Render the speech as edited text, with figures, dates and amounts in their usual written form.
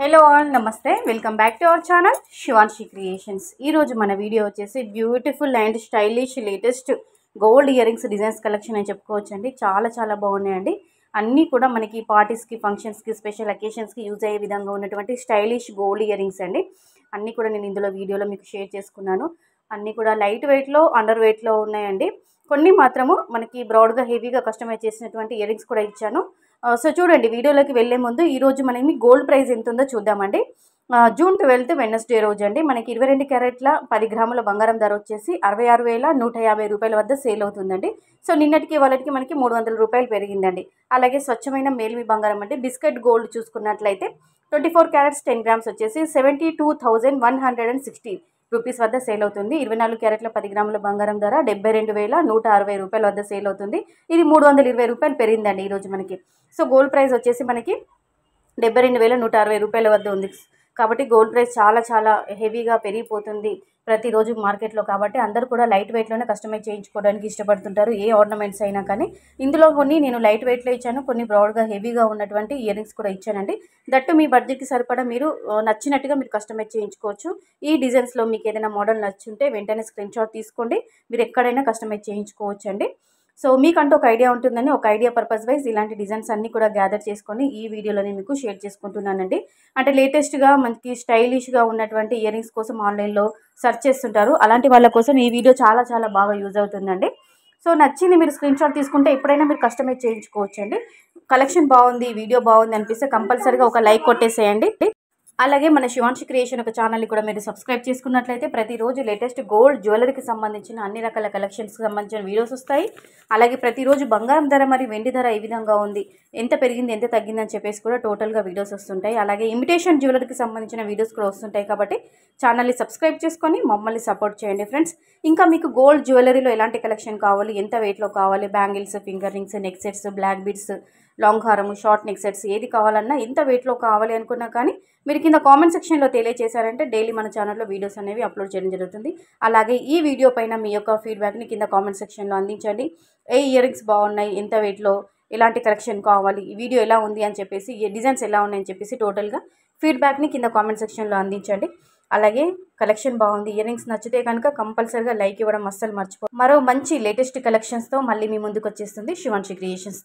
Hello all నమస్తే welcome back to our channel Shivanshi creations. ఈరోజు మన వీడియో వచ్చేసి beautiful and stylish latest gold ear rings designs collection అని చెప్పుకోవచ్చండి। చాలా బాగున్నాయండి। అన్నీ కూడా మనకి పార్టీస్కి ఫంక్షన్స్కి స్పెషల్ అకేషన్స్కి యూజ్ అయ్యే విధంగా ఉన్నటువంటి స్టైలిష్ గోల్డ్ ఇయర్ రింగ్స్ అండి। అన్నీ కూడా నేను ఇందులో వీడియోలో మీకు షేర్ చేసుకున్నాను। అన్నీ కూడా లైట్ వెయిట్లో అండర్ వెయిట్లో ఉన్నాయండి। కొన్ని మాత్రము మనకి బ్రాడ్గా హెవీగా కస్టమైజ్ చేసినటువంటి ఇయర్ రింగ్స్ కూడా ఇచ్చాను। సో చూడండి, వీడియోలోకి వెళ్ళే ముందు ఈరోజు మనకి గోల్డ్ ప్రైస్ ఎంత ఉందో చూద్దామండి। జూన్ 12 వెడ్నెస్డే రోజు అండి మనకి 22 క్యారెట్ల 10 గ్రాముల బంగారం ధర వచ్చేసి 66,150 రూపాయల వద్ద సేల్ అవుతుందండి। సో నిన్నటికి వాళ్ళకి మనకి 300 రూపాయలు పెరిగిందండి। అలాగే స్వచ్ఛమైన మేల్మి బంగారం అంటే బిస్కెట్ గోల్డ్ చూసుకున్నట్లయితే 24 క్యారెట్స్ 10 గ్రామ్స్ వచ్చేసి 72,160 రూపీస్ వద్ద సేల్ అవుతుంది। 24 క్యారెట్ల 10 గ్రాముల బంగారం ధర 72,160 రూపాయల వద్ద సేల్ అవుతుంది। ఇది 320 రూపాయలు పెరిగిందండి ఈరోజు మనకి। సో గోల్డ్ ప్రైస్ వచ్చేసి మనకి 72,160 రూపాయల వద్ద ఉంది। కాబట్టి గోల్డ్ ప్రైస్ చాలా హెవీగా పెరిగిపోతుంది ప్రతిరోజు మార్కెట్లో। కాబట్టి అందరూ కూడా లైట్ వెయిట్లోనే కస్టమైజ్ చేయించుకోవడానికి ఇష్టపడుతుంటారు, ఏ ఆర్నమెంట్స్ అయినా కానీ। ఇందులో కొన్ని నేను లైట్ వెయిట్లో ఇచ్చాను, కొన్ని బ్రాడ్గా హెవీగా ఉన్నటువంటి ఇయర్ రింగ్స్ కూడా ఇచ్చానండి। దట్టు మీ బడ్జెట్కి సరిపడా మీరు నచ్చినట్టుగా మీరు కస్టమైజ్ చేయించుకోవచ్చు। ఈ డిజైన్స్లో మీకు ఏదైనా మోడల్ నచ్చుంటే వెంటనే స్క్రీన్ షాట్ తీసుకోండి, మీరు ఎక్కడైనా కస్టమైజ్ చేయించుకోవచ్చు అండి। సో మీకంటూ ఒక ఐడియా ఉంటుందని ఒక ఐడియా పర్పస్ వైజ్ ఇలాంటి డిజైన్స్ అన్నీ కూడా గ్యాదర్ చేసుకొని ఈ వీడియోలోనే మీకు షేర్ చేసుకుంటున్నానండి। అంటే లేటెస్ట్గా మనకి స్టైలిష్గా ఉన్నటువంటి ఇయర్ రింగ్స్ కోసం ఆన్లైన్లో సెర్చ్ చేస్తుంటారు, అలాంటి వాళ్ళ కోసం ఈ వీడియో చాలా బాగా యూజ్ అవుతుందండి। సో నచ్చింది మీరు స్క్రీన్ షాట్ తీసుకుంటే ఎప్పుడైనా మీరు కస్టమైజ్ చేయించుకోవచ్చండి। కలెక్షన్ బాగుంది, వీడియో బాగుంది అనిపిస్తే కంపల్సరీగా ఒక లైక్ కొట్టేసేయండి। అలాగే మన శివాన్షి క్రియేషన్ ఒక ఛానల్ని కూడా మీరు సబ్స్క్రైబ్ చేసుకున్నట్లయితే ప్రతిరోజు లేటెస్ట్ గోల్డ్ జ్యువెలరీకి సంబంధించిన అన్ని రకాల కలెక్షన్స్కి సంబంధించిన వీడియోస్ వస్తాయి। అలాగే ప్రతిరోజు బంగారం ధర మరి వెండి ధర ఏ విధంగా ఉంది, ఎంత పెరిగింది ఎంత తగ్గిందని చెప్పేసి కూడా టోటల్గా వీడియోస్ వస్తుంటాయి। అలాగే ఇమిటేషన్ జ్యువెలరీకి సంబంధించిన వీడియోస్ కూడా వస్తుంటాయి। కాబట్టి ఛానల్ని సబ్స్క్రైబ్ చేసుకొని మమ్మల్ని సపోర్ట్ చేయండి ఫ్రెండ్స్। ఇంకా మీకు గోల్డ్ జ్యువెలరీలో ఎలాంటి కలెక్షన్ కావాలి, ఎంత వెయిట్లో కావాలి, bangles, finger rings, neck sets, black beads, long హారము, షార్ట్ నెక్ సెట్స్ ఏది కావాలన్నా ఎంత వెయిట్లో కావాలి అనుకున్నా కానీ మీరు కింద కామెంట్ సెక్షన్లో తెలియజేశారంటే డైలీ మన ఛానల్లో వీడియోస్ అనేవి అప్లోడ్ చేయడం జరుగుతుంది। అలాగే ఈ వీడియో పైన మీ యొక్క ఫీడ్బ్యాక్ని కింద కామెంట్ సెక్షన్లో అందించండి। ఏ ఇయర్ రింగ్స్ బాగున్నాయి, ఎంత వెయిట్లో, ఎలాంటి కలెక్షన్ కావాలి, ఈ వీడియో ఎలా ఉంది అని చెప్పేసి, ఈ డిజైన్స్ ఎలా ఉన్నాయని చెప్పేసి టోటల్గా ఫీడ్బ్యాక్ని కింద కామెంట్ సెక్షన్లో అందించండి। అలాగే కలెక్షన్ బాగుంది, ఇయర్ రింగ్స్ నచ్చితే కనుక కంపల్సరీగా లైక్ ఇవ్వడం అస్సలు మర్చిపో। మరో మంచి లేటెస్ట్ కలెక్షన్స్తో మళ్ళీ మీ ముందుకు వచ్చేస్తుంది శివాన్షి క్రియేషన్స్।